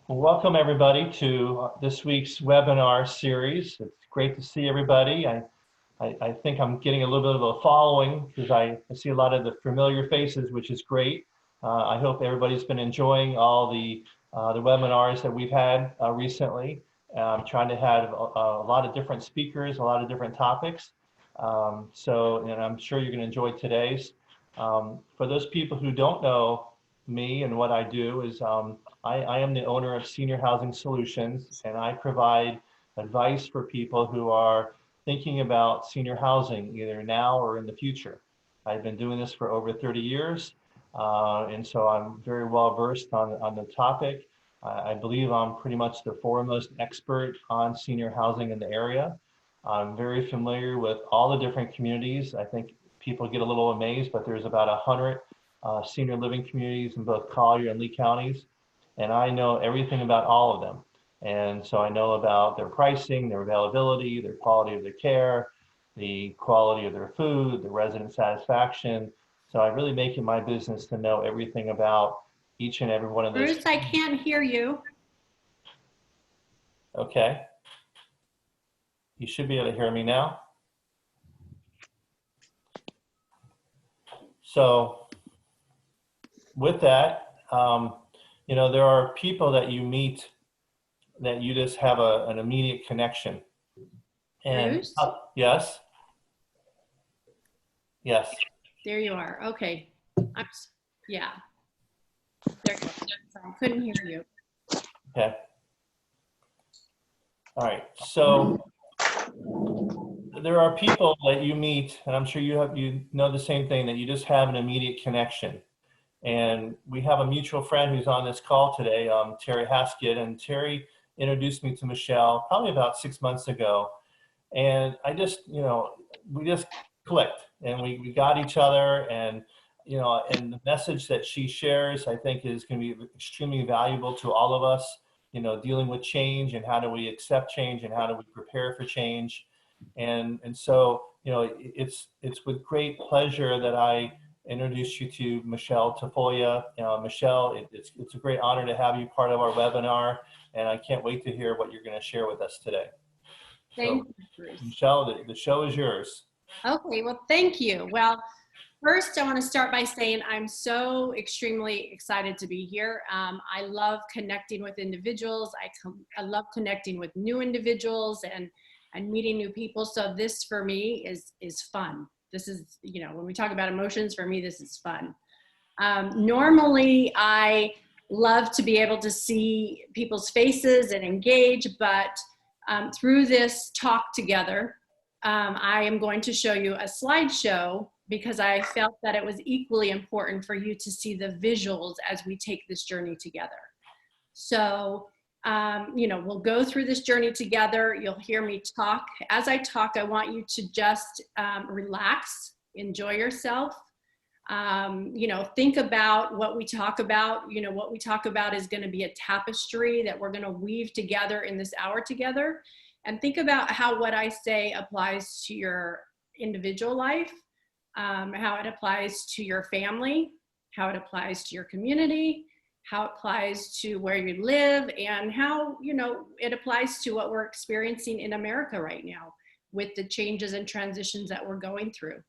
Well, welcome everybody to this week's webinar series. It's great to see everybody. I think I'm getting a little bit of a following because I see a lot of the familiar faces, which is great. I hope everybody's been enjoying all the webinars that we've had recently. I'm trying to have a lot of different speakers, a lot of different topics. And I'm sure you're going to enjoy today's. For those people who don't know me and what I do is I am the owner of Senior Housing Solutions, and I provide advice for people who are thinking about senior housing either now or in the future. I've been doing this for over 30 years, and so I'm very well versed on the topic. I believe I'm pretty much the foremost expert on senior housing in the area. I'm very familiar with all the different communities. I think people get a little amazed, but there's about 100 senior living communities in both Collier and Lee counties, and I know everything about all of them. And so I know about their pricing, their availability, their quality of their care, the quality of their food, the resident satisfaction. So I really make it my business to know everything about each and every one of those. Bruce, I can't hear you. Okay. You should be able to hear me now. So with that, there are people that you meet that you just have an immediate connection. And Bruce? Yes. Yes. There you are. Okay. Yeah. There you go. I couldn't hear you. Okay. All right. So there are people that you meet, and I'm sure you know the same thing, that you just have an immediate connection. And we have a mutual friend who's on this call today, Terry Haskett, and Terry introduced me to Michelle probably about 6 months ago. And I just, we just clicked and we got each other, and, and the message that she shares, I think, is going to be extremely valuable to all of us, dealing with change and how do we accept change and how do we prepare for change. And so, it's with great pleasure that I introduce you to Michelle Tafoya. Michelle, it's a great honor to have you part of our webinar, and I can't wait to hear what you're going to share with us today. Thank you, Bruce. Michelle, the show is yours. Okay, well, thank you. Well, first, I want to start by saying I'm so extremely excited to be here. I love connecting with individuals. I love connecting with new individuals and meeting new people. So this for me is fun. This is, when we talk about emotions, for me, this is fun. Normally, I love to be able to see people's faces and engage, but through this talk together, I am going to show you a slideshow because I felt that it was equally important for you to see the visuals as we take this journey together. So, we'll go through this journey together. You'll hear me talk. As I talk, I want you to just relax, enjoy yourself. Think about what we talk about. What we talk about is going to be a tapestry that we're going to weave together in this hour together. And think about how what I say applies to your individual life, how it applies to your family, how it applies to your community, how it applies to where you live, and how, it applies to what we're experiencing in America right now with the changes and transitions that we're going through.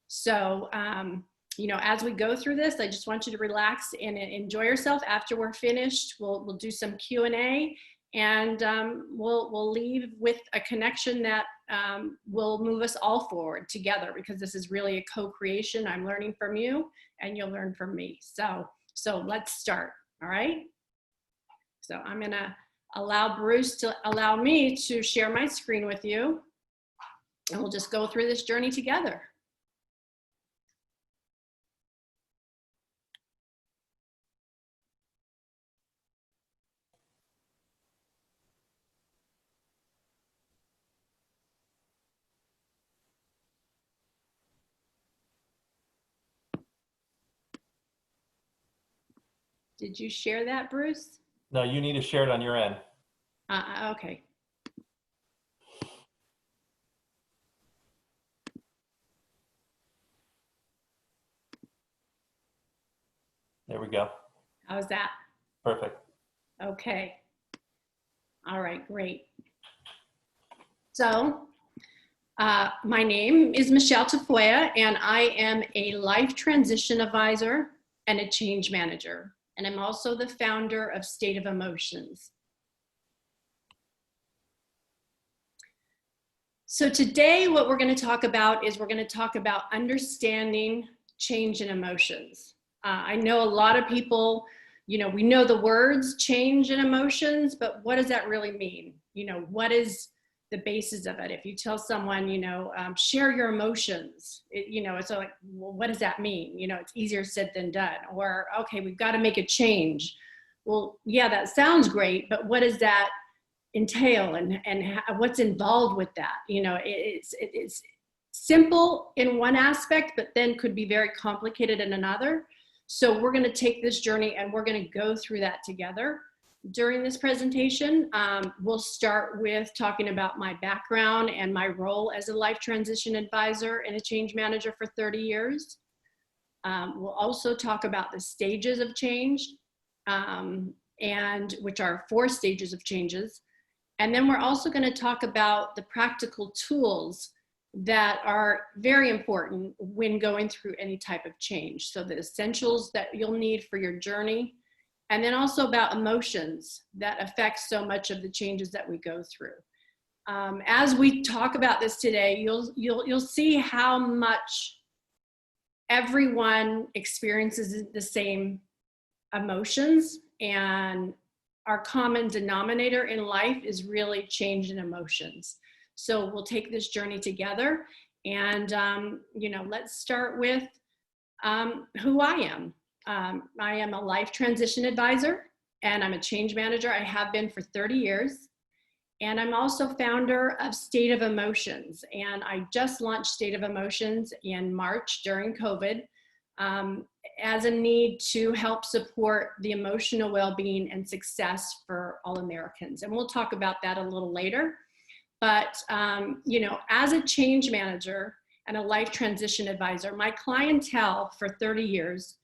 So, as we go through this, I just want you to relax and enjoy yourself. After we're finished, we'll do some Q&A, and we'll leave with a connection that will move us all forward together, because this is really a co-creation. I'm learning from you and you'll learn from me. So let's start. All right. So I'm going to allow Bruce to allow me to share my screen with you, and we'll just go through this journey together. Did you share that, Bruce? No, you need to share it on your end. Okay. There we go. How's that? Perfect. Okay. All right, great. So my name is Michelle Tafoya, and I am a life transition advisor and a change manager. And I'm also the founder of State of Emotions. So today what we're going to talk about is we're going to talk about understanding change in emotions. I know a lot of people, we know the words change in emotions, but what does that really mean? What is the basis of it? If you tell someone, share your emotions, it's like, well, what does that mean? It's easier said than done. Or, okay, we've got to make a change. Well, yeah, that sounds great, but what does that entail and what's involved with that? It's simple in one aspect, but then could be very complicated in another. So we're going to take this journey and we're going to go through that together during this presentation. We'll start with talking about my background and my role as a life transition advisor and a change manager for 30 years. We'll also talk about the stages of change, and which are 4 stages of changes. And then we're also going to talk about the practical tools that are very important when going through any type of change. So the essentials that you'll need for your journey, and then also about emotions that affect so much of the changes that we go through. As we talk about this today, you'll see how much everyone experiences the same emotions, and our common denominator in life is really change in emotions. So we'll take this journey together, and let's start with who I am. I am a life transition advisor, and I'm a change manager. I have been for 30 years. And I'm also founder of State of Emotions. And I just launched State of Emotions in March during COVID, as a need to help support the emotional well-being and success for all Americans. And we'll talk about that a little later. But, as a change manager and a life transition advisor, my clientele for 30 years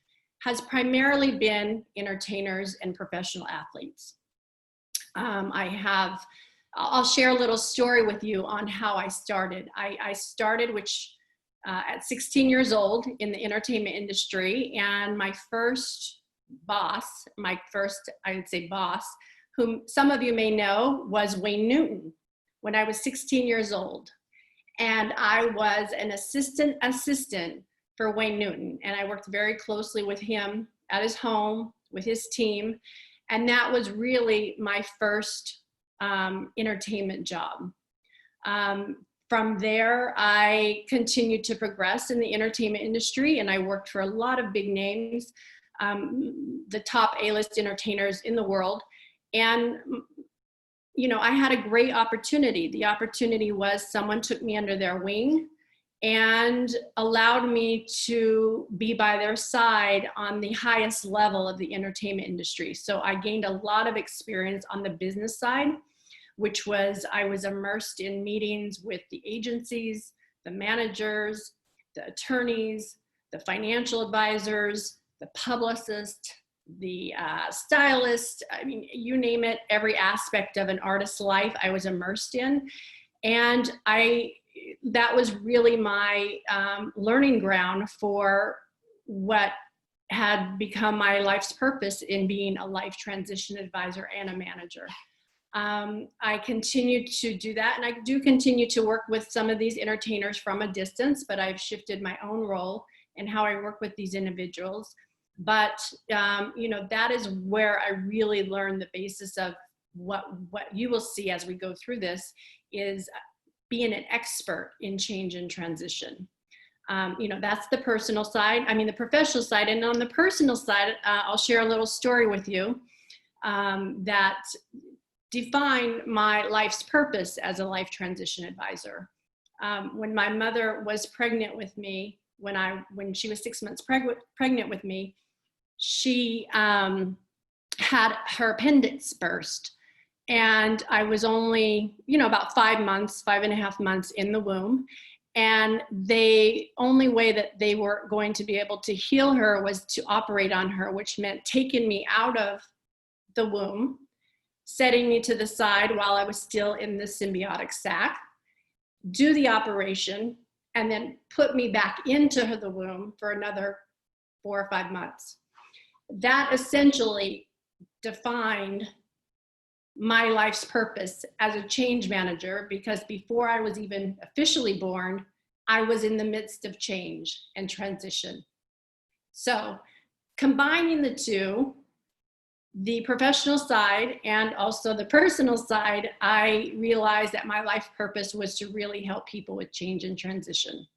has primarily been entertainers and professional athletes. I'll share a little story with you on how I started. I started, at 16 years old in the entertainment industry, and my first boss, I would say boss, whom some of you may know, was Wayne Newton when I was 16 years old. And I was an assistant for Wayne Newton, and I worked very closely with him at his home with his team, and that was really my first entertainment job. From there, I continued to progress in the entertainment industry, and I worked for a lot of big names, the top A-list entertainers in the world. And, I had a great opportunity. The opportunity was someone took me under their wing and allowed me to be by their side on the highest level of the entertainment industry. So I gained a lot of experience on the business side, which was I was immersed in meetings with the agencies, the managers, the attorneys, the financial advisors, the publicist, the stylist. I mean, you name it, every aspect of an artist's life I was immersed in. And that was really my learning ground for what had become my life's purpose in being a life transition advisor and a manager. I continue to do that, and I do continue to work with some of these entertainers from a distance, but I've shifted my own role in how I work with these individuals. But, that is where I really learned the basis of what you will see as we go through this is being an expert in change and transition. That's the personal side, the professional side. And on the personal side, I'll share a little story with you that define my life's purpose as a life transition advisor. When my mother was pregnant with me, when she was 6 months pregnant with me, she had her appendix burst. And I was only, about 5.5 months in the womb. And the only way that they were going to be able to heal her was to operate on her, which meant taking me out of the womb, setting me to the side while I was still in the symbiotic sac, do the operation, and then put me back into the womb for another 4 or 5 months. That essentially defined my life's purpose as a change manager, because before I was even officially born, I was in the midst of change and transition. So combining the two, the professional side and also the personal side, I realized that my life purpose was to really help people with change and transition.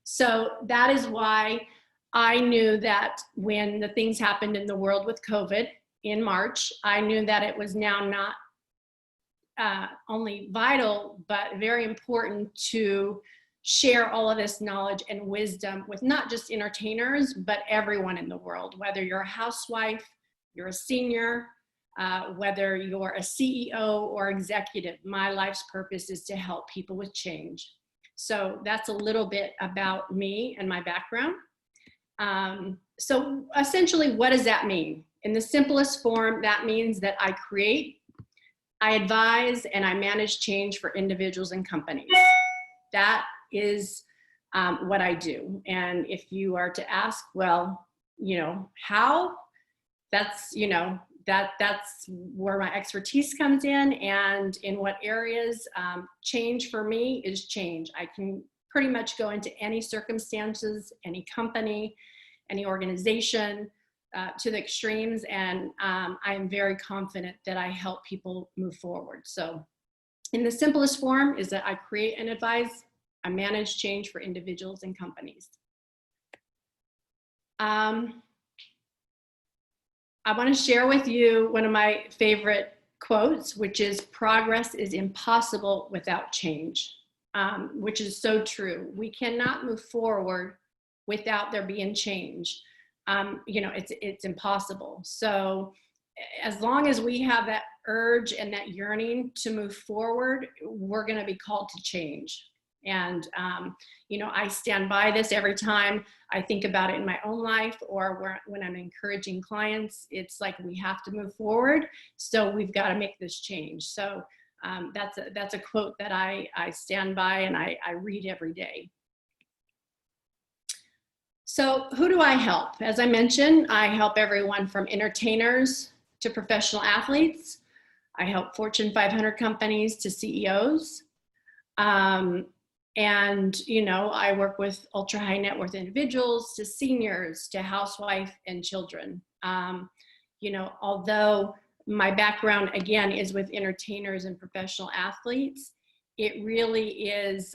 So that is why I knew that when the things happened in the world with COVID in March, I knew that it was now not only vital, but very important to share all of this knowledge and wisdom with not just entertainers, but everyone in the world, whether you're a housewife, you're a senior, whether you're a CEO or executive. My life's purpose is to help people with change. So that's a little bit about me and my background. So essentially, what does that mean? In the simplest form, that means that I create, I advise, and I manage change for individuals and companies. That is what I do. And if you are to ask, well, how? That's, that's where my expertise comes in, and in what areas. Change for me is change. I can pretty much go into any circumstances, any company, any organization, to the extremes, and I am very confident that I help people move forward. So in the simplest form is that I create and advise, I manage change for individuals and companies. I want to share with you one of my favorite quotes, which is, "Progress is impossible without change," which is so true. We cannot move forward without there being change. It's impossible. So as long as we have that urge and that yearning to move forward, we're going to be called to change. And, I stand by this every time I think about it in my own life, or when I'm encouraging clients. It's like, we have to move forward. So we've got to make this change. So that's a quote that I stand by and I read every day. So who do I help? As I mentioned, I help everyone from entertainers to professional athletes. I help Fortune 500 companies to CEOs. I work with ultra high net worth individuals to seniors to housewife and children. Although my background again is with entertainers and professional athletes, it really is,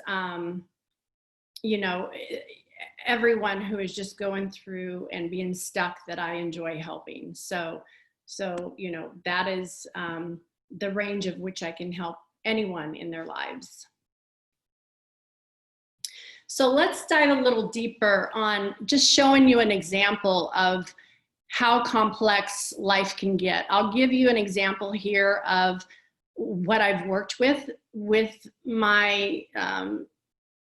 everyone who is just going through and being stuck that I enjoy helping. So that is the range of which I can help anyone in their lives. So let's dive a little deeper on just showing you an example of how complex life can get. I'll give you an example here of what I've worked with my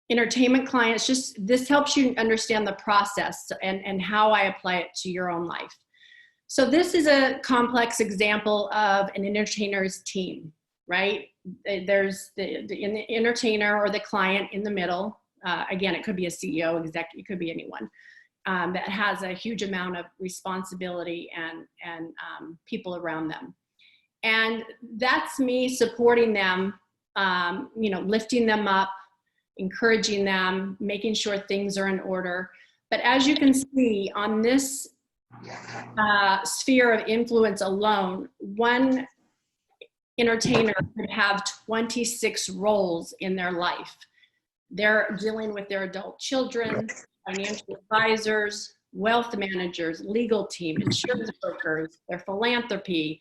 entertainment clients. Just this helps you understand the process and how I apply it to your own life. So this is a complex example of an entertainer's team, right? There's the entertainer or the client in the middle. Again, it could be a CEO, executive, it could be anyone that has a huge amount of responsibility and people around them. And that's me supporting them, lifting them up, encouraging them, making sure things are in order. But as you can see on this sphere of influence alone, one entertainer could have 26 roles in their life. They're dealing with their adult children, financial advisors, wealth managers, legal team, insurance brokers, their philanthropy,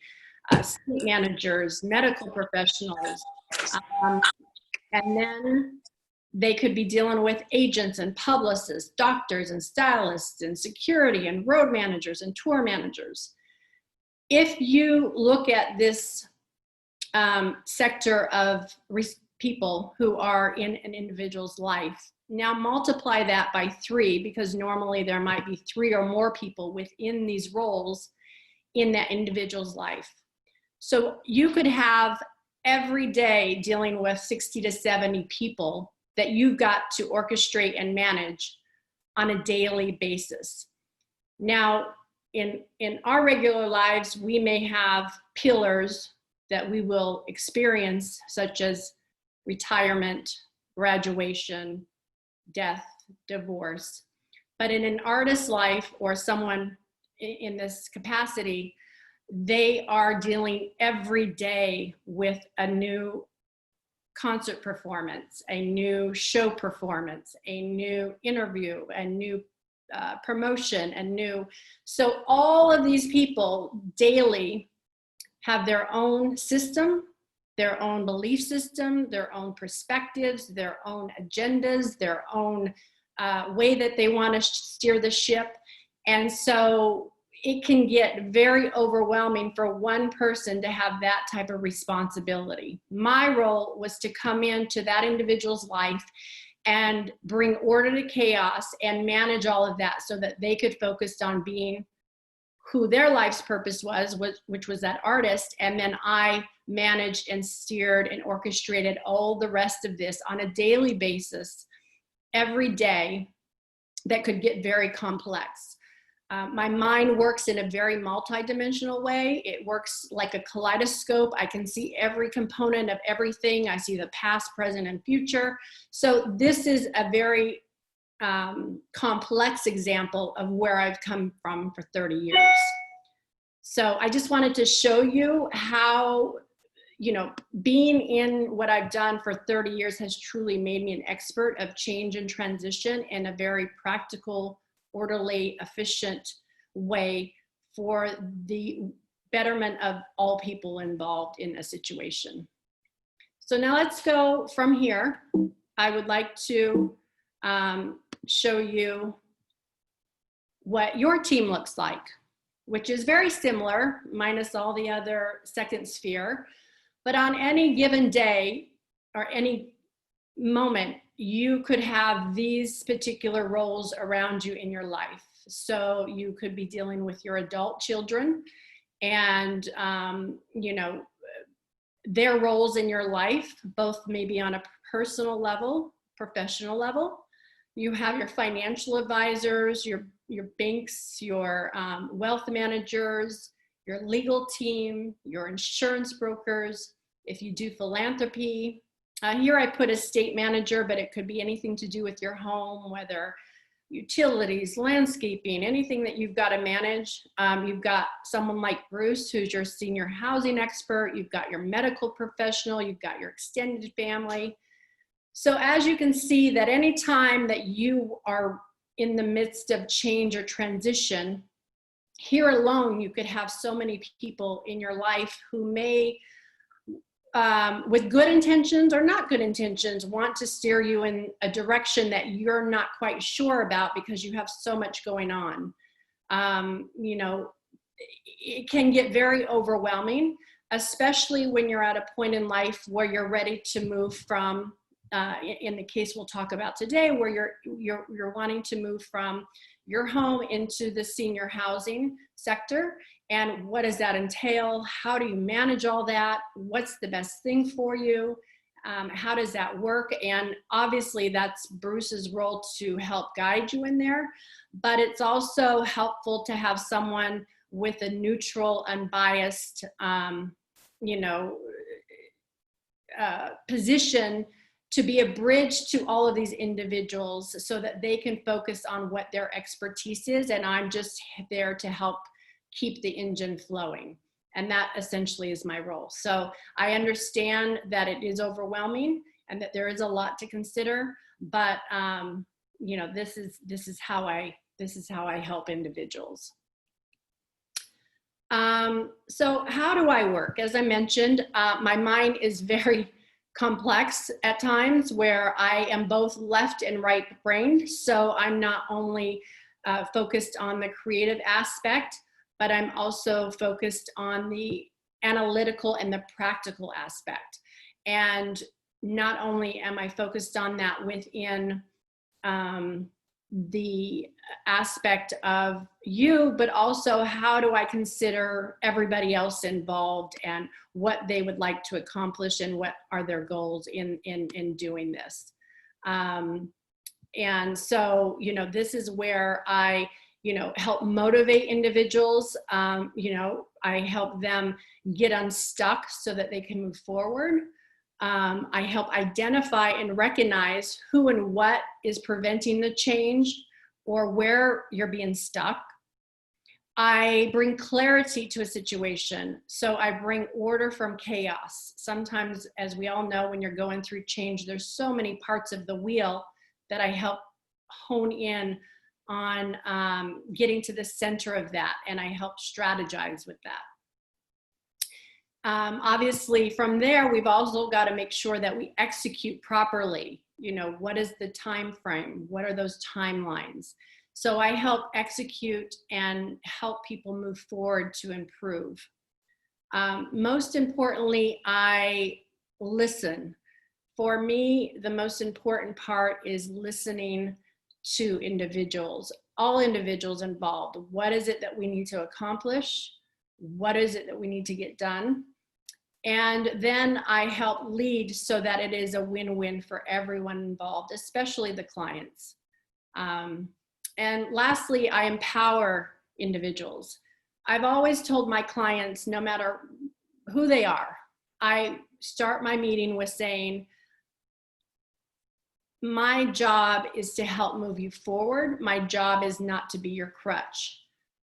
state managers, medical professionals. And then they could be dealing with agents and publicists, doctors and stylists and security and road managers and tour managers. If you look at this sector of people who are in an individual's life, now multiply that by 3, because normally there might be 3 or more people within these roles in that individual's life. So you could have every day dealing with 60 to 70 people that you've got to orchestrate and manage on a daily basis. Now, in our regular lives, we may have pillars that we will experience, such as retirement, graduation, death, divorce. But in an artist's life or someone in this capacity, they are dealing every day with a new concert performance, a new show performance, a new interview, a new promotion, so all of these people daily have their own system, their own belief system, their own perspectives, their own agendas, their own way that they want to steer the ship. And so it can get very overwhelming for one person to have that type of responsibility. My role was to come into that individual's life and bring order to chaos and manage all of that so that they could focus on being who their life's purpose was, which was that artist. And then I managed and steered and orchestrated all the rest of this on a daily basis, every day, that could get very complex. My mind works in a very multidimensional way. It works like a kaleidoscope. I can see every component of everything. I see the past, present, and future. So this is a very complex example of where I've come from for 30 years. So I just wanted to show you how, being in what I've done for 30 years has truly made me an expert of change and transition in a very practical, orderly, efficient way for the betterment of all people involved in a situation. So now let's go from here. I would like to show you what your team looks like, which is very similar, minus all the other second sphere. But on any given day or any moment, you could have these particular roles around you in your life. So you could be dealing with your adult children and, their roles in your life, both maybe on a personal level, professional level. You have your financial advisors, your banks, your wealth managers, your legal team, your insurance brokers. If you do philanthropy, here I put estate manager, but it could be anything to do with your home, whether utilities, landscaping, anything that you've got to manage. You've got someone like Bruce, who's your senior housing expert. You've got your medical professional. You've got your extended family. So as you can see, that any time that you are in the midst of change or transition, here alone, you could have so many people in your life who may, with good intentions or not good intentions, want to steer you in a direction that you're not quite sure about because you have so much going on. It can get very overwhelming, especially when you're at a point in life where you're ready to move from, in the case we'll talk about today, where you're wanting to move from your home into the senior housing sector. And what does that entail? How do you manage all that? What's the best thing for you? How does that work? And obviously that's Bruce's role to help guide you in there, but it's also helpful to have someone with a neutral, unbiased, position to be a bridge to all of these individuals so that they can focus on what their expertise is. And I'm just there to help keep the engine flowing. And that essentially is my role. So I understand that it is overwhelming and that there is a lot to consider, but this is how I help individuals. So how do I work? As I mentioned, my mind is very complex at times, where I am both left and right brained. So I'm not only focused on the creative aspect, but I'm also focused on the analytical and the practical aspect. And not only am I focused on that within the aspect of you, but also how do I consider everybody else involved and what they would like to accomplish and what are their goals in doing this. And so, you know, this is where I, you know, help motivate individuals. You know, I help them get unstuck so that they can move forward. I help identify and recognize who and what is preventing the change or where you're being stuck. I bring clarity to a situation. So I bring order from chaos. Sometimes, as we all know, when you're going through change, there's so many parts of the wheel that I help hone in on getting to the center of that, and I help strategize with that. Obviously, from there, we've also got to make sure that we execute properly. You know, what is the time frame? What are those timelines? So I help execute and help people move forward to improve. Most importantly, I listen. For me, the most important part is listening to individuals, all individuals involved. What is it that we need to accomplish? What is it that we need to get done? And then I help lead so that it is a win-win for everyone involved, especially the clients. And lastly, I empower individuals. I've always told my clients, no matter who they are, I start my meeting with saying, my job is to help move you forward. My job is not to be your crutch.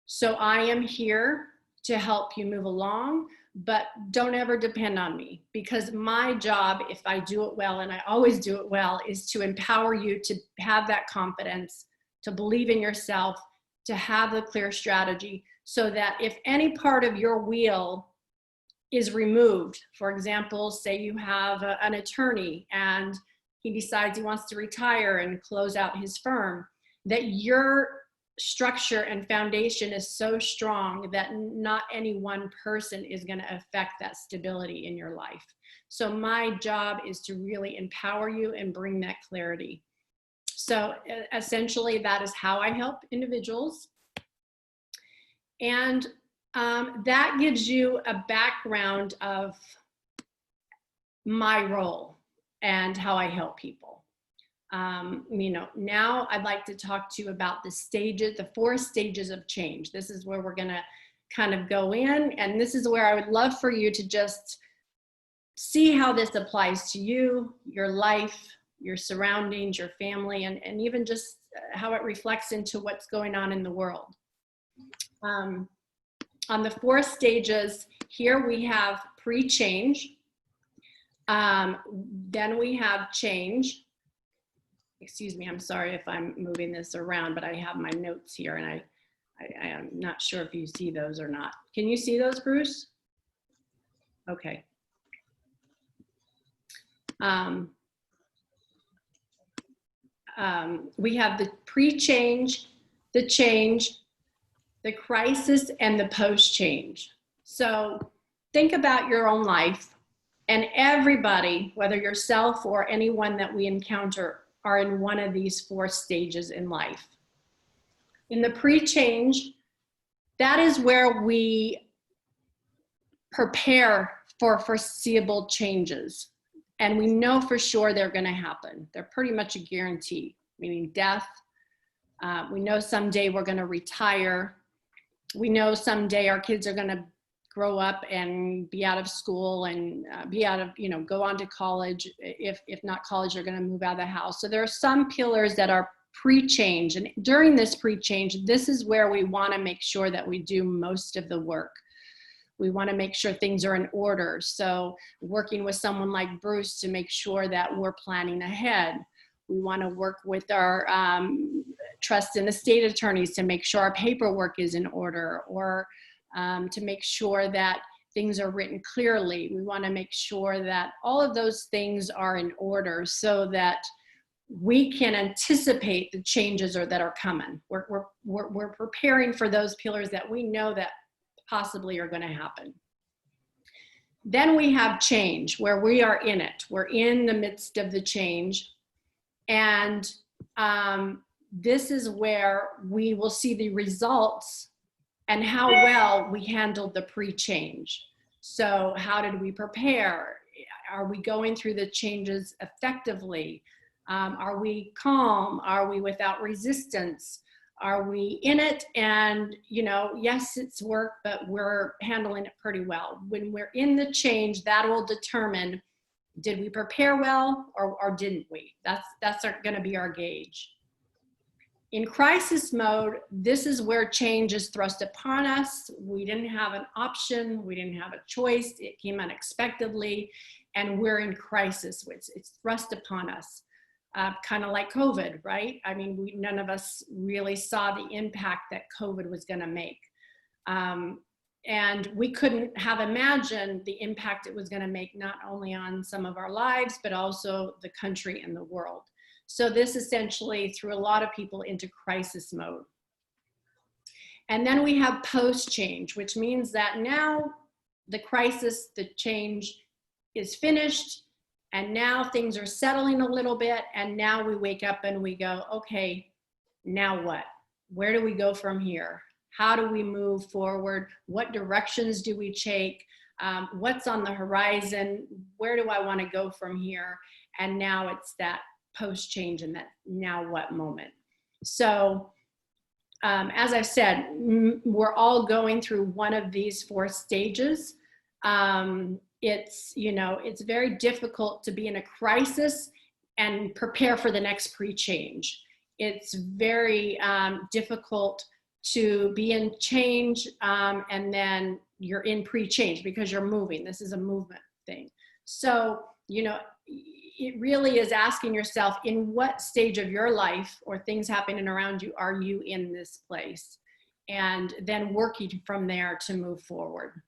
So I am here to help you move along, but don't ever depend on me, because my job, if I do it well, and I always do it well, is to empower you to have that confidence, to believe in yourself, to have the clear strategy, so that if any part of your wheel is removed, for example, say you have an attorney and he decides he wants to retire and close out his firm, that your structure and foundation is so strong that not any one person is going to affect that stability in your life. So my job is to really empower you and bring that clarity. So essentially, that is how I help individuals. And that gives you a background of my role and how I help people. You know, now I'd like to talk to you about the stages, the 4 stages of change. This is where we're going to kind of go in, and this is where I would love for you to just see how this applies to you, your life, your surroundings, your family, and even just how it reflects into what's going on in the world. On the 4 stages here, we have pre-change. Then we have change. Excuse me, I'm sorry if I'm moving this around, but I have my notes here and I am not sure if you see those or not. Can you see those, Bruce? Okay. We have the pre-change, the change, the crisis, and the post-change. So think about your own life, and everybody, whether yourself or anyone that we encounter, are in one of these 4 stages in life. In the pre-change, that is where we prepare for foreseeable changes. And we know for sure they're going to happen. They're pretty much a guarantee, meaning death. We know someday we're going to retire. We know someday our kids are going to grow up and be out of school and be out of, you know, go on to college. If not college, they're going to move out of the house. So there are some pillars that are pre-change. And during this pre-change, this is where we want to make sure that we do most of the work. We want to make sure things are in order. So working with someone like Bruce to make sure that we're planning ahead. We want to work with our trust and estate attorneys to make sure our paperwork is in order, or to make sure that things are written clearly. We want to make sure that all of those things are in order so that we can anticipate the changes that are coming. We're preparing for those pillars that we know that possibly are going to happen. Then we have change, where we are in it. We're in the midst of the change. And this is where we will see the results and how well we handled the pre-change. So how did we prepare? Are we going through the changes effectively? Are we calm? Are we without resistance? Are we in it? And, you know, yes, it's work, but we're handling it pretty well. When we're in the change, that will determine, did we prepare well or didn't we? That's going to be our gauge. In crisis mode, this is where change is thrust upon us. We didn't have an option. We didn't have a choice. It came unexpectedly, and we're in crisis. It's thrust upon us, kind of like COVID, right? I mean, none of us really saw the impact that COVID was going to make. And we couldn't have imagined the impact it was going to make, not only on some of our lives, but also the country and the world. So this essentially threw a lot of people into crisis mode. And then we have post-change, which means that now the crisis, the change is finished, and now things are settling a little bit, and now we wake up and we go, okay, now what? Where do we go from here? How do we move forward? What directions do we take? What's on the horizon? Where do I want to go from here? And now it's that post-change and that now what moment. So as I've said, we're all going through one of these 4 stages. It's, you know, it's very difficult to be in a crisis and prepare for the next pre-change. It's very difficult to be in change and then you're in pre-change because you're moving. This is a movement thing. So, you know, it really is asking yourself, in what stage of your life or things happening around you are you in this place? And then working from there to move forward.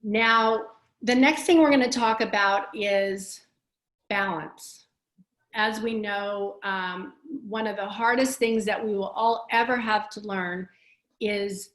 Now, the next thing we're going to talk about is balance. As we know, one of the hardest things that we will all ever have to learn is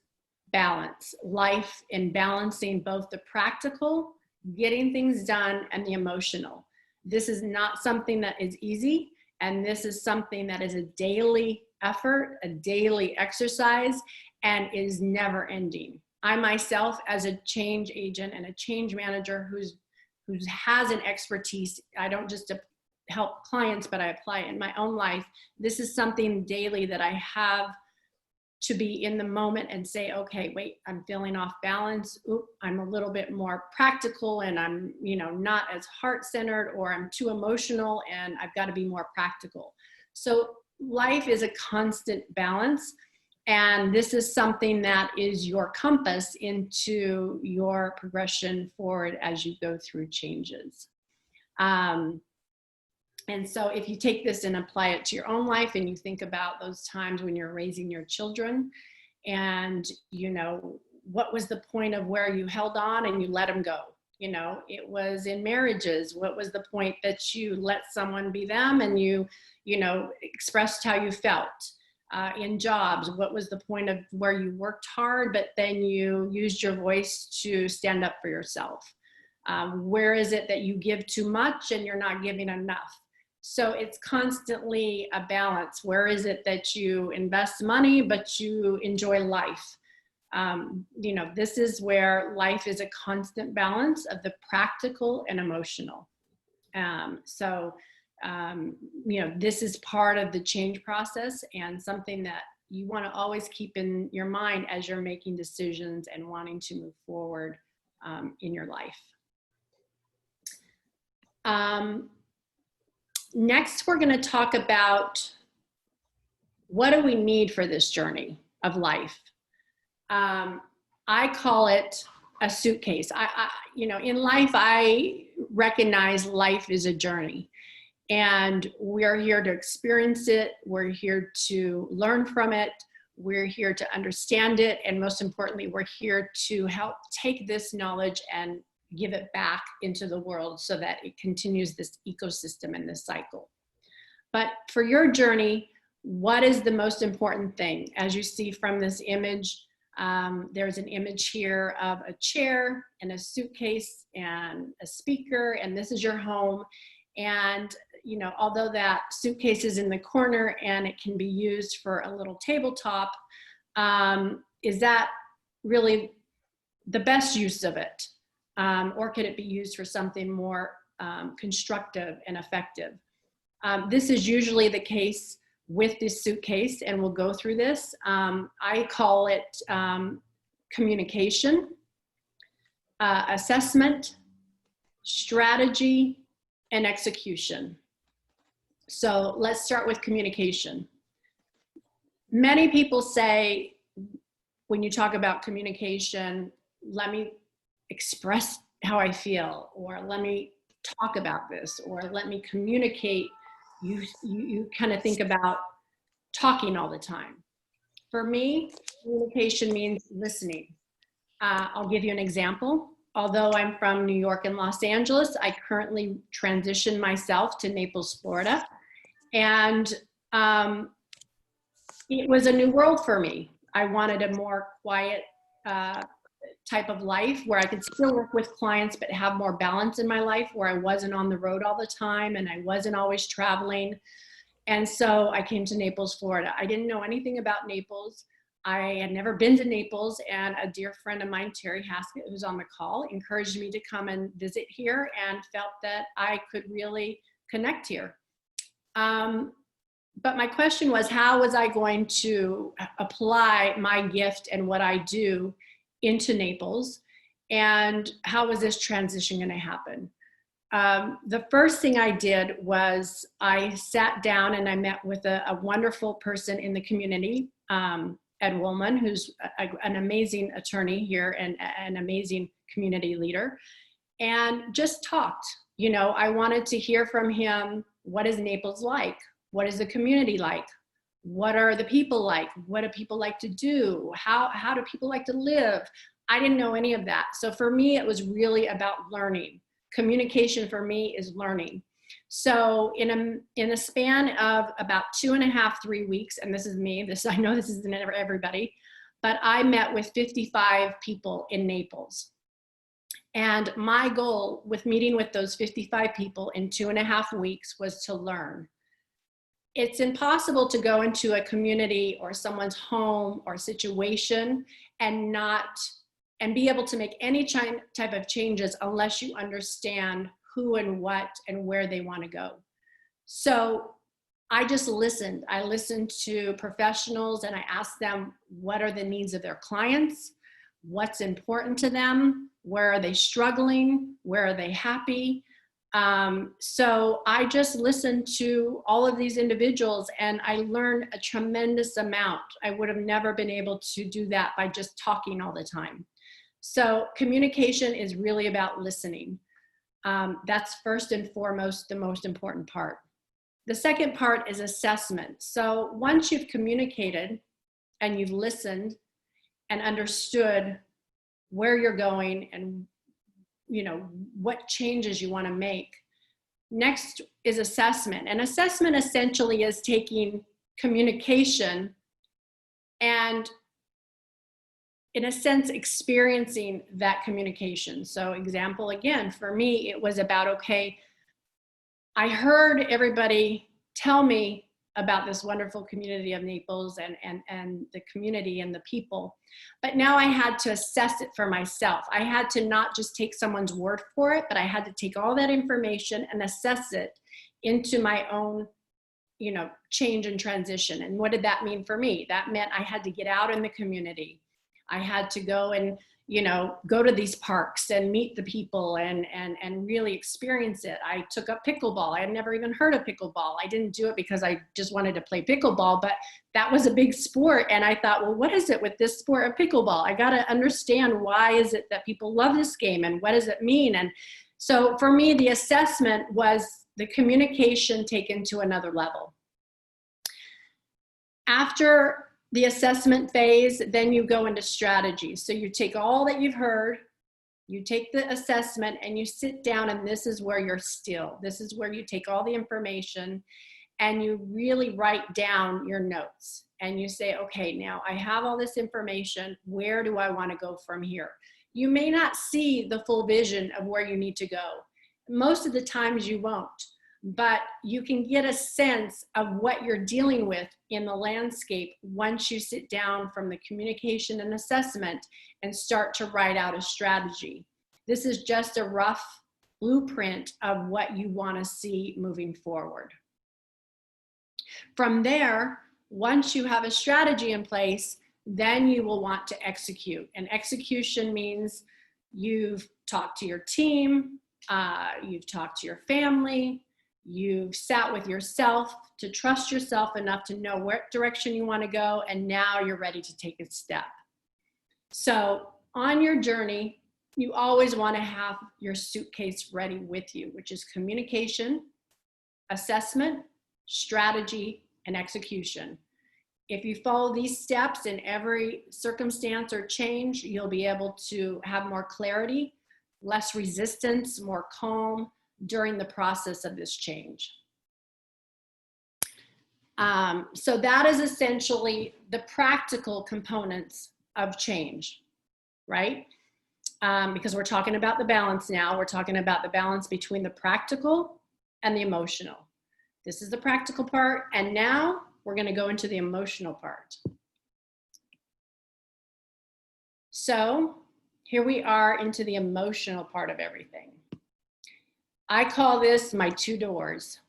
balance, life, and balancing both the practical, getting things done, and the emotional. This is not something that is easy, and this is something that is a daily effort, a daily exercise, and is never ending. I myself, as a change agent and a change manager who has an expertise, I don't just help clients, but I apply it in my own life. This is something daily that I have to be in the moment and say, okay, wait, I'm feeling off balance. Oop, I'm a little bit more practical and I'm, you know, not as heart-centered, or I'm too emotional and I've got to be more practical. So life is a constant balance. And this is something that is your compass into your progression forward as you go through changes. And so if you take this and apply it to your own life and you think about those times when you're raising your children and, you know, what was the point of where you held on and you let them go? You know, it was in marriages. What was the point that you let someone be them and you know, expressed how you felt? In jobs, what was the point of where you worked hard, but then you used your voice to stand up for yourself? Where is it that you give too much and you're not giving enough? So it's constantly a balance. Where is it that you invest money, but you enjoy life? You know, this is where life is a constant balance of the practical and emotional. You know, this is part of the change process and something that you want to always keep in your mind as you're making decisions and wanting to move forward in your life. Next, we're going to talk about what do we need for this journey of life. I call it a suitcase. You know, in life, I recognize life is a journey. And we're here to experience it. We're here to learn from it. We're here to understand it. And most importantly, we're here to help take this knowledge and give it back into the world so that it continues this ecosystem and this cycle. But for your journey, what is the most important thing? As you see from this image, There's an image here of a chair and a suitcase and a speaker, and this is your home. And, you know, although that suitcase is in the corner and it can be used for a little tabletop, is that really the best use of it? Or could it be used for something more constructive and effective? This is usually the case with this suitcase, and we'll go through this. I call it communication, assessment, strategy, and execution. So let's start with communication. Many people say, when you talk about communication, let me express how I feel, or let me talk about this, or let me communicate. You kind of think about talking all the time. For me, communication means listening. I'll give you an example. Although I'm from New York and Los Angeles, I currently transitioned myself to Naples, Florida. And it was a new world for me. I wanted a more quiet type of life where I could still work with clients, but have more balance in my life, where I wasn't on the road all the time and I wasn't always traveling. And so I came to Naples, Florida. I didn't know anything about Naples. I had never been to Naples, and a dear friend of mine, Terry Haskett, who's on the call, encouraged me to come and visit here, and felt that I could really connect here. But my question was, how was I going to apply my gift and what I do into Naples? And how was this transition going to happen? The first thing I did was I sat down and I met with a wonderful person in the community, Ed Woolman, who's an amazing attorney here and an amazing community leader, and just talked. You know, I wanted to hear from him, what is Naples like? What is the community like? What are the people like? What do people like to do? How do people like to live? I didn't know any of that. So for me, it was really about learning. Communication for me is learning. So in a span of about 2.5, 3 weeks, and this is me, I know this isn't everybody, but I met with 55 people in Naples. And my goal with meeting with those 55 people in 2.5 weeks was to learn. It's impossible to go into a community or someone's home or situation and be able to make any type of changes unless you understand who and what and where they want to go. So I just listened. I listened to professionals and I asked them, what are the needs of their clients? What's important to them? Where are they struggling? Where are they happy? So I just listened to all of these individuals and I learned a tremendous amount. I would have never been able to do that by just talking all the time. So communication is really about listening. That's first and foremost the most important part. The second part is assessment. So once you've communicated and you've listened and understood where you're going and you know what changes you want to make, next is assessment. And assessment essentially is taking communication and, in a sense, experiencing that communication. So example, again, for me, it was about, okay, I heard everybody tell me about this wonderful community of Naples and the community and the people, but now I had to assess it for myself. I had to not just take someone's word for it, but I had to take all that information and assess it into my own, you know, change and transition. And what did that mean for me? That meant I had to get out in the community. I had to go and, you know, go to these parks and meet the people and really experience it. I took up pickleball. I had never even heard of pickleball. I didn't do it because I just wanted to play pickleball, but that was a big sport. And I thought, well, what is it with this sport of pickleball? I got to understand, why is it that people love this game and what does it mean? And so for me, the assessment was the communication taken to another level. After the assessment phase, then you go into strategy. So you take all that you've heard, you take the assessment and you sit down, and this is where you're still. This is where you take all the information and you really write down your notes and you say, okay, now I have all this information. Where do I want to go from here? You may not see the full vision of where you need to go. Most of the times you won't, but you can get a sense of what you're dealing with in the landscape once you sit down from the communication and assessment and start to write out a strategy. This is just a rough blueprint of what you want to see moving forward. From there, once you have a strategy in place, then you will want to execute. And execution means you've talked to your team, you've talked to your family, you've sat with yourself to trust yourself enough to know what direction you want to go, and now you're ready to take a step. So on your journey, you always want to have your suitcase ready with you, which is communication, assessment, strategy, and execution. If you follow these steps in every circumstance or change, you'll be able to have more clarity, less resistance, more calm during the process of this change. So that is essentially the practical components of change, right? Because we're talking about the balance now. We're talking about the balance between the practical and the emotional. This is the practical part, and now we're going to go into the emotional part. So here we are into the emotional part of everything. I call this my two doors.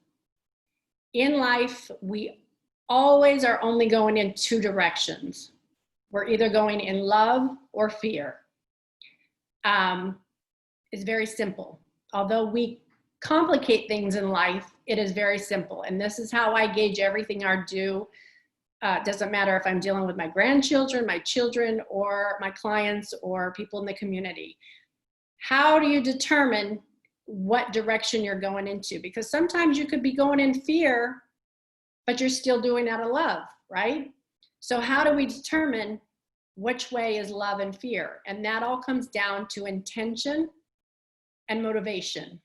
In life, we always are only going in two directions. We're either going in love or fear. It's very simple. Although we complicate things in life, it is very simple. And this is how I gauge everything I do. Doesn't matter if I'm dealing with my grandchildren, my children, or my clients, or people in the community. How do you determine what direction you're going into? Because sometimes you could be going in fear, but you're still doing out of love, right? So how do we determine which way is love and fear? And that all comes down to intention and motivation.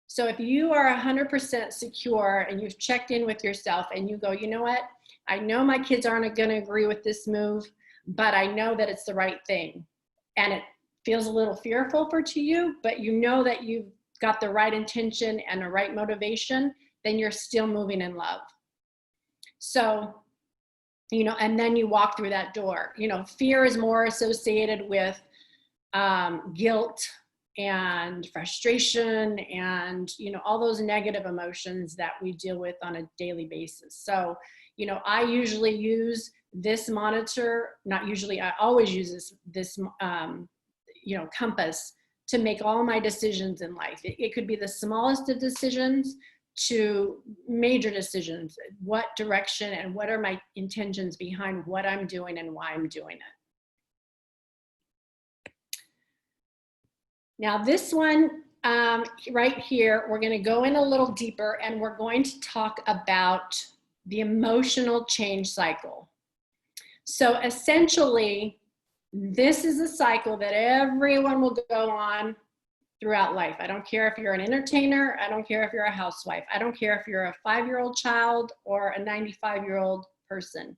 So if you are 100% secure and you've checked in with yourself and you go, you know what? I know my kids aren't going to agree with this move, but I know that it's the right thing. And it feels a little fearful to you, but you know that you've got the right intention and the right motivation, then you're still moving in love. So, and then you walk through that door. Fear is more associated with guilt and frustration and, all those negative emotions that we deal with on a daily basis. So, I usually use this monitor, not usually, I always use this compass to make all my decisions in life. It could be the smallest of decisions to major decisions. What direction and what are my intentions behind what I'm doing and why I'm doing it? Now this one right here, we're going to go in a little deeper and we're going to talk about the emotional change cycle. So essentially, this is a cycle that everyone will go on throughout life. I don't care if you're an entertainer. I don't care if you're a housewife. I don't care if you're a 5-year-old child or a 95-year-old person.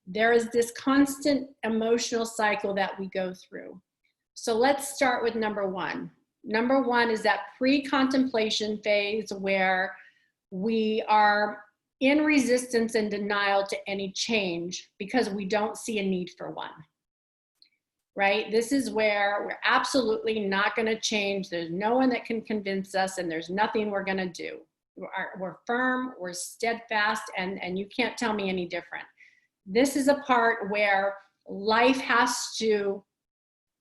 There is this constant emotional cycle that we go through. So let's start with number one. Number one is that pre-contemplation phase where we are in resistance and denial to any change because we don't see a need for one. Right? This is where we're absolutely not going to change. There's no one that can convince us, and there's nothing we're going to do. We're firm, we're steadfast, and you can't tell me any different. This is a part where life has to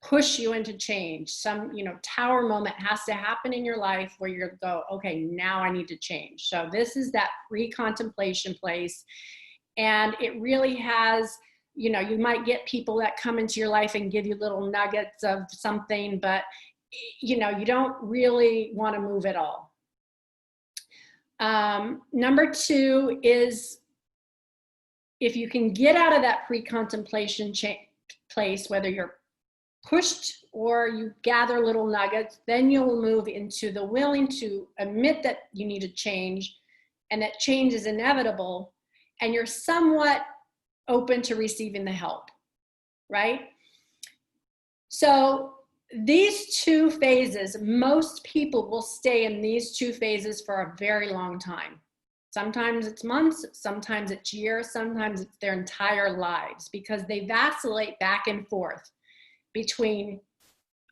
push you into change. Some, tower moment has to happen in your life where you go, okay, now I need to change. So this is that pre-contemplation place. And it really has, you might get people that come into your life and give you little nuggets of something, but you don't really want to move at all. Number two is if you can get out of that pre-contemplation place, whether you're pushed or you gather little nuggets, then you'll move into the willing to admit that you need to change and that change is inevitable, and you're somewhat open to receiving the help, right? So these two phases, most people will stay in these two phases for a very long time. Sometimes it's months, sometimes it's years, sometimes it's their entire lives, because they vacillate back and forth between,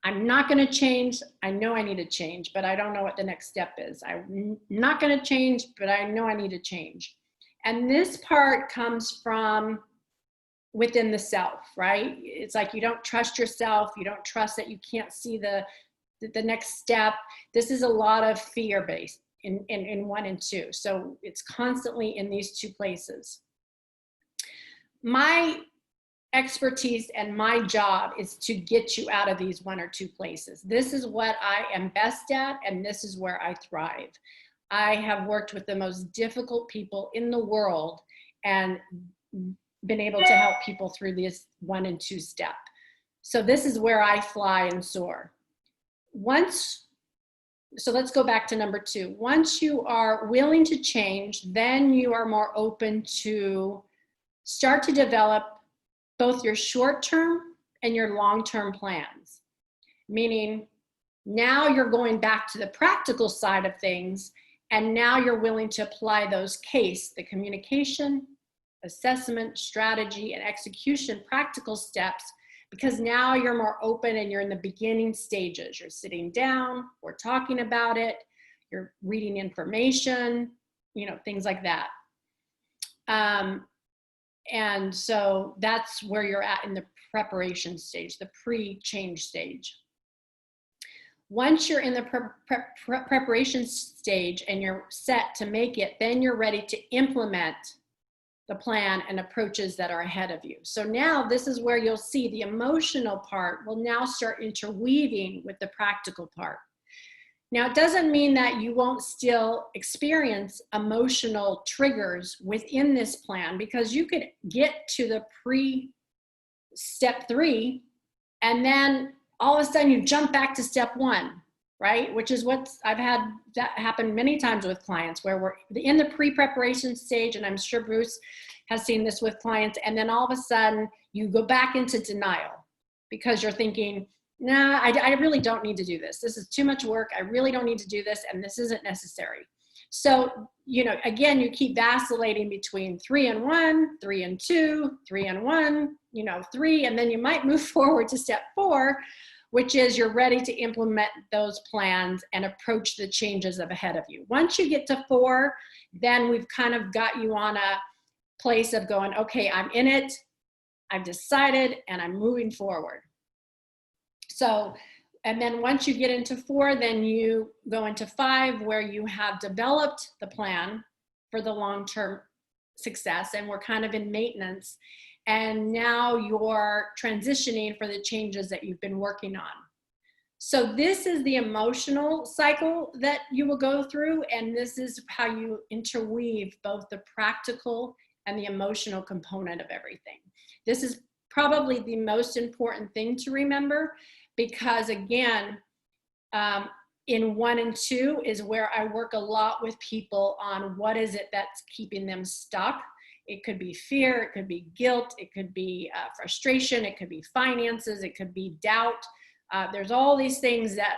I'm not going to change, I know I need to change, but I don't know what the next step is. I'm not going to change, but I know I need to change. And this part comes from within the self, right? It's like you don't trust yourself, you don't trust that you can't see the next step. This is a lot of fear-based in 1 and 2. So it's constantly in these two places. My expertise and my job is to get you out of these 1 or 2 places. This is what I am best at, and this is where I thrive. I have worked with the most difficult people in the world and been able to help people through this 1 and 2 step. So this is where I fly and soar. So let's go back to number 2. Once you are willing to change, then you are more open to start to develop both your short-term and your long-term plans. Meaning now you're going back to the practical side of things, and now you're willing to apply those the communication, assessment, strategy, and execution practical steps, because now you're more open and you're in the beginning stages. You're sitting down, we're talking about it, you're reading information, things like that. And so that's where you're at in the preparation stage, the pre-change stage. Once you're in the preparation stage and you're set to make it, then you're ready to implement the plan and approaches that are ahead of you. So now this is where you'll see the emotional part will now start interweaving with the practical part. Now, it doesn't mean that you won't still experience emotional triggers within this plan, because you could get to the step 3 and then all of a sudden you jump back to step 1, right? Which is what I've had that happen many times with clients, where we're in the pre-preparation stage, and I'm sure Bruce has seen this with clients, and then all of a sudden you go back into denial because you're thinking, nah, I really don't need to do this. This is too much work. I really don't need to do this, and this isn't necessary. So, again, you keep vacillating between 3 and 1, 3 and 2, 3 and 1, 3, and then you might move forward to step 4, which is you're ready to implement those plans and approach the changes ahead of you. Once you get to 4, then we've kind of got you on a place of going, okay, I'm in it, I've decided, and I'm moving forward. So, and then once you get into 4, then you go into 5, where you have developed the plan for the long-term success, and we're kind of in maintenance. And now you're transitioning for the changes that you've been working on. So this is the emotional cycle that you will go through, and this is how you interweave both the practical and the emotional component of everything. This is probably the most important thing to remember, because again, in 1 and 2 is where I work a lot with people on what is it that's keeping them stuck. It could be fear, it could be guilt, it could be frustration, it could be finances, it could be doubt. There's all these things that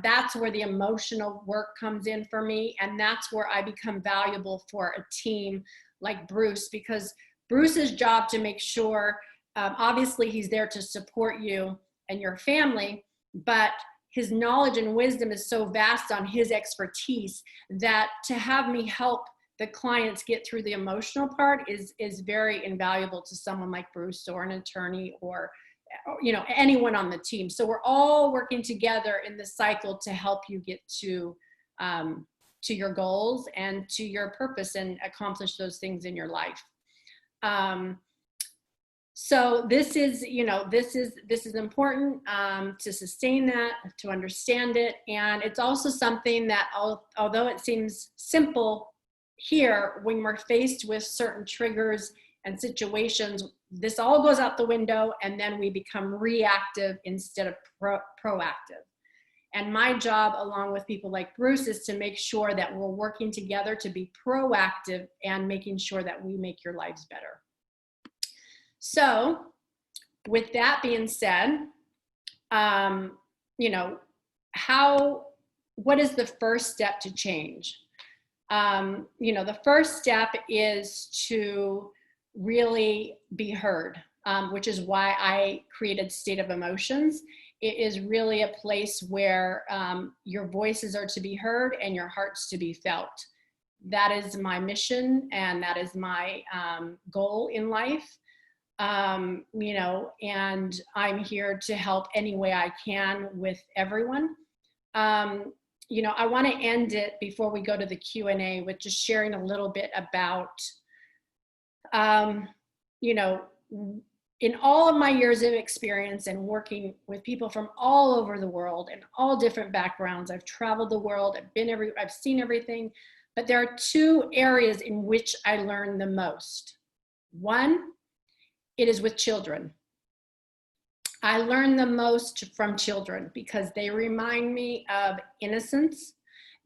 that's where the emotional work comes in for me, and that's where I become valuable for a team like Bruce, because Bruce's job to make sure, obviously he's there to support you and your family, but his knowledge and wisdom is so vast on his expertise that to have me help the clients get through the emotional part is very invaluable to someone like Bruce or an attorney or anyone on the team. So we're all working together in the cycle to help you get to your goals and to your purpose and accomplish those things in your life. So this is important to sustain that, to understand it. And it's also something that although it seems simple here, when we're faced with certain triggers and situations, this all goes out the window, and then we become reactive instead of proactive. And my job, along with people like Bruce, is to make sure that we're working together to be proactive and making sure that we make your lives better. So with that being said, you know, what is the first step to change? You know, the first step is to really be heard, which is why I created State of Emotions. It is really a place where your voices are to be heard and your hearts to be felt. That is my mission, and that is my goal in life. You know, and I'm here to help any way I can with everyone. You know, I want to end it before we go to the Q&A with just sharing a little bit about, you know, in all of my years of experience and working with people from all over the world and all different backgrounds, I've traveled the world, I've seen everything, but there are two areas in which I learn the most. One, it is with children. I learn the most from children because they remind me of innocence.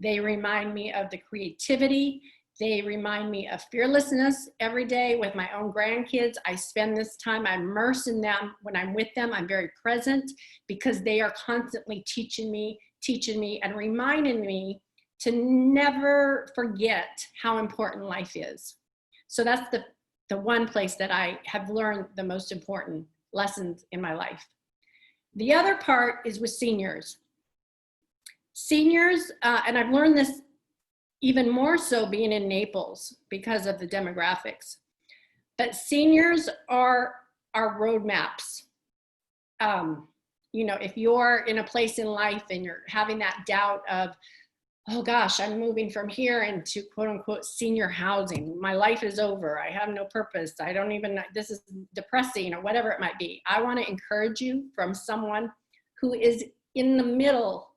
They remind me of the creativity. They remind me of fearlessness. Every day with my own grandkids, I spend this time, I immerse in them. When I'm with them, I'm very present because they are constantly teaching me and reminding me to never forget how important life is. So that's the one place that I have learned the most important lessons in my life. The other part is with seniors. Seniors, and I've learned this even more so being in Naples because of the demographics, but seniors are our roadmaps. You know, if you're in a place in life and you're having that doubt of, oh gosh, I'm moving from here into quote unquote senior housing. My life is over. I have no purpose. I don't even, this is depressing or whatever it might be. I want to encourage you from someone who is in the middle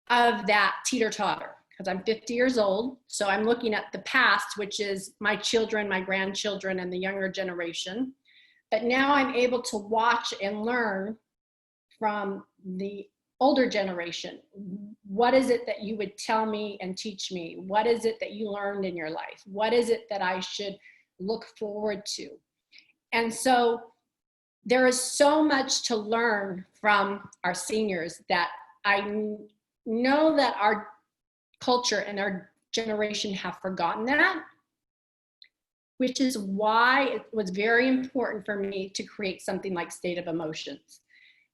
of that teeter-totter, because I'm 50 years old. So I'm looking at the past, which is my children, my grandchildren, and the younger generation. But now I'm able to watch and learn from the older generation. What is it that you would tell me and teach me? What is it that you learned in your life? What is it that I should look forward to? And so there is so much to learn from our seniors that I know that our culture and our generation have forgotten that, which is why it was very important for me to create something like State of Emotions,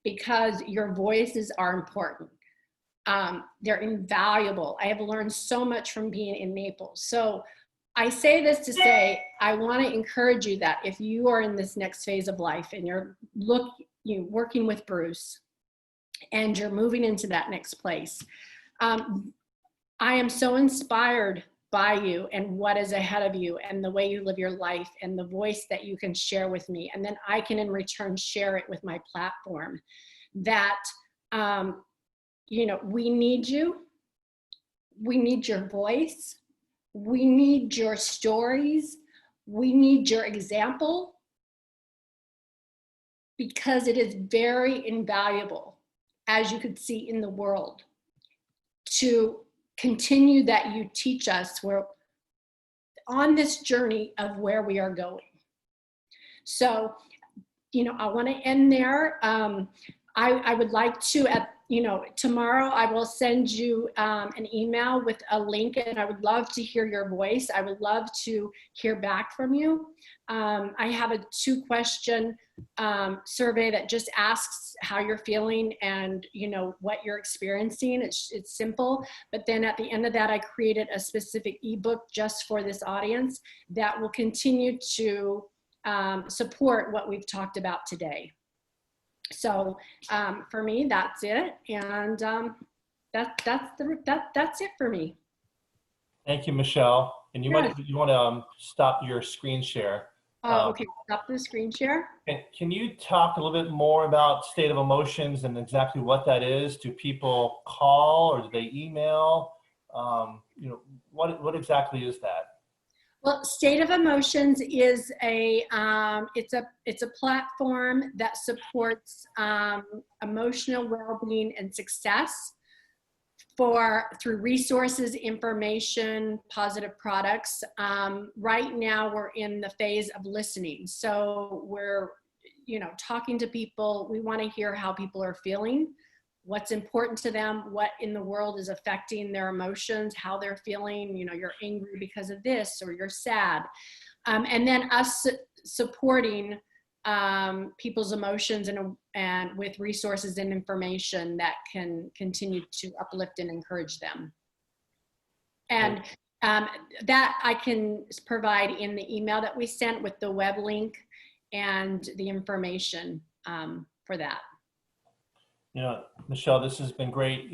because your voices are important. They're invaluable. I have learned so much from being in Naples. So I say this to say, I want to encourage you that if you are in this next phase of life and you're working with Bruce and you're moving into that next place, I am so inspired by you and what is ahead of you and the way you live your life and the voice that you can share with me. And then I can in return share it with my platform that, you know, we need you. We need your voice. We need your stories. We need your example, because it is very invaluable, as you could see in the world, to continue that you teach us we're on this journey of where we are going. So, you know, I want to end there. I would like to, tomorrow I will send you an email with a link, and I would love to hear your voice. I would love to hear back from you. I have a 2-question survey that just asks how you're feeling and, you know, what you're experiencing. It's simple, but then at the end of that, I created a specific ebook just for this audience that will continue to support what we've talked about today. So for me, that's it, and that's it for me. Thank you, Michelle. And you want to stop your screen share. Okay, stop the screen share. Can you talk a little bit more about State of Emotions and exactly what that is? Do people call or do they email? You know, what exactly is that? Well, State of Emotions is it's a platform that supports emotional well-being and success through resources, information, positive products. Right now we're in the phase of listening. So we're, talking to people. We want to hear how people are feeling, what's important to them, what in the world is affecting their emotions, how they're feeling. You're angry because of this, or you're sad. And then us supporting people's emotions and with resources and information that can continue to uplift and encourage them. And that I can provide in the email that we sent with the web link and the information for that. Michelle, this has been great.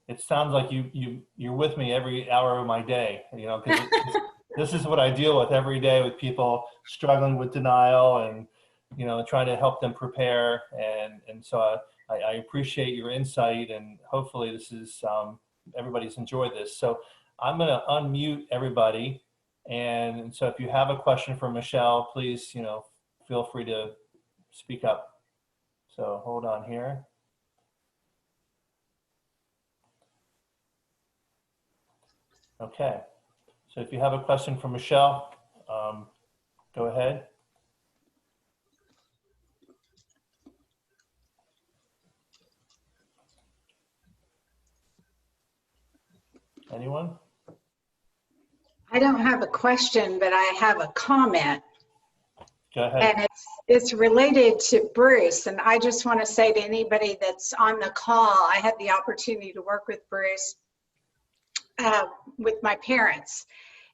It sounds like you're with me every hour of my day, because this is what I deal with every day, with people struggling with denial and, trying to help them prepare. And so I appreciate your insight, and hopefully this is, everybody's enjoyed this. So I'm going to unmute everybody. And so if you have a question for Michelle, please, feel free to speak up. So hold on here. Okay. So if you have a question for Michelle, go ahead. Anyone? I don't have a question, but I have a comment. Go ahead. And it's related to Bruce. And I just want to say to anybody that's on the call, I had the opportunity to work with Bruce with my parents.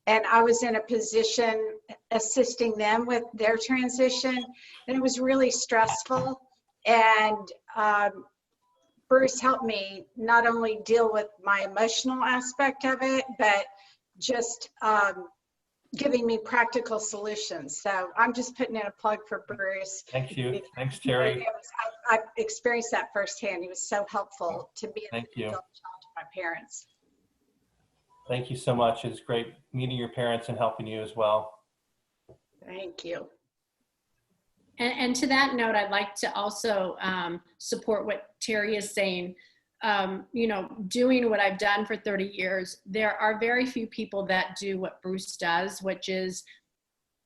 And I was in a position assisting them with their transition. And it was really stressful. And Bruce helped me not only deal with my emotional aspect of it, but just giving me practical solutions. So I'm just putting in a plug for Bruce. Thank you. Thanks, Terry. I've experienced that firsthand. He was so helpful to me and to my parents. Thank you so much. It's great meeting your parents and helping you as well. Thank you. And to that note, I'd like to also support what Terry is saying. Doing what I've done for 30 years, there are very few people that do what Bruce does, which is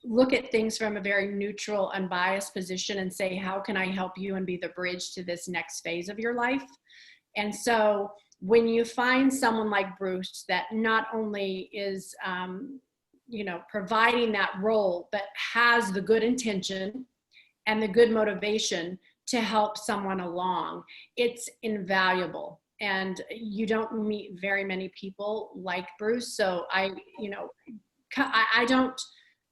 look at things from a very neutral, unbiased position and say, how can I help you and be the bridge to this next phase of your life? And so when you find someone like Bruce that not only is, providing that role, but has the good intention and the good motivation to help someone along, it's invaluable. And you don't meet very many people like Bruce. So I don't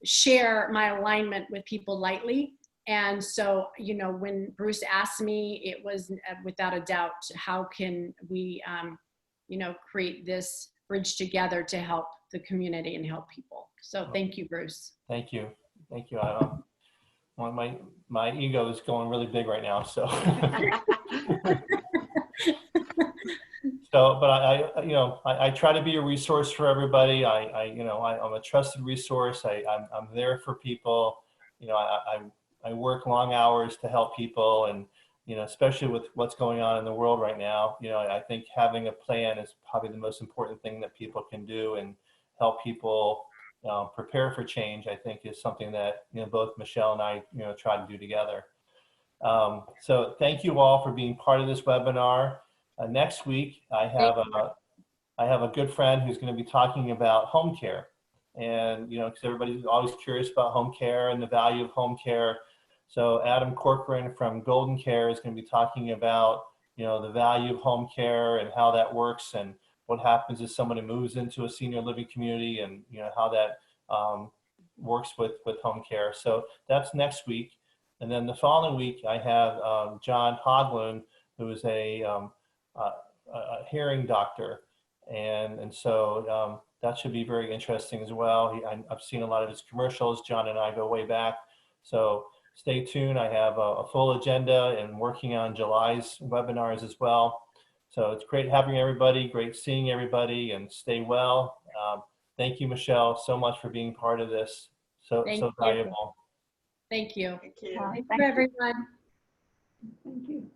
share my alignment with people lightly. And so, when Bruce asked me, it was without a doubt, how can we, create this bridge together to help the community and help people. So thank you, Bruce. Thank you. Thank you. My ego is going really big right now. So, but I try to be a resource for everybody. I'm a trusted resource. I'm there for people. I work long hours to help people, and especially with what's going on in the world right now, I think having a plan is probably the most important thing that people can do, and help people prepare for change, I think, is something that both Michelle and I try to do together. So thank you all for being part of this webinar. Next week I have a good friend who's going to be talking about home care, and because everybody's always curious about home care and the value of home care. So Adam Corcoran from Golden Care is going to be talking about the value of home care and how that works, and what happens if somebody moves into a senior living community, and how that works with home care. So that's next week. And then the following week I have John Hodlund, who is a hearing doctor, and so that should be very interesting as well. I've seen a lot of his commercials. John and I go way back, so stay tuned. I have a full agenda and working on July's webinars as well. So it's great having everybody, great seeing everybody, and stay well. Thank you, Michelle, so much for being part of this. So valuable. Thank you. Thank you. Thank you, everyone. Thank you.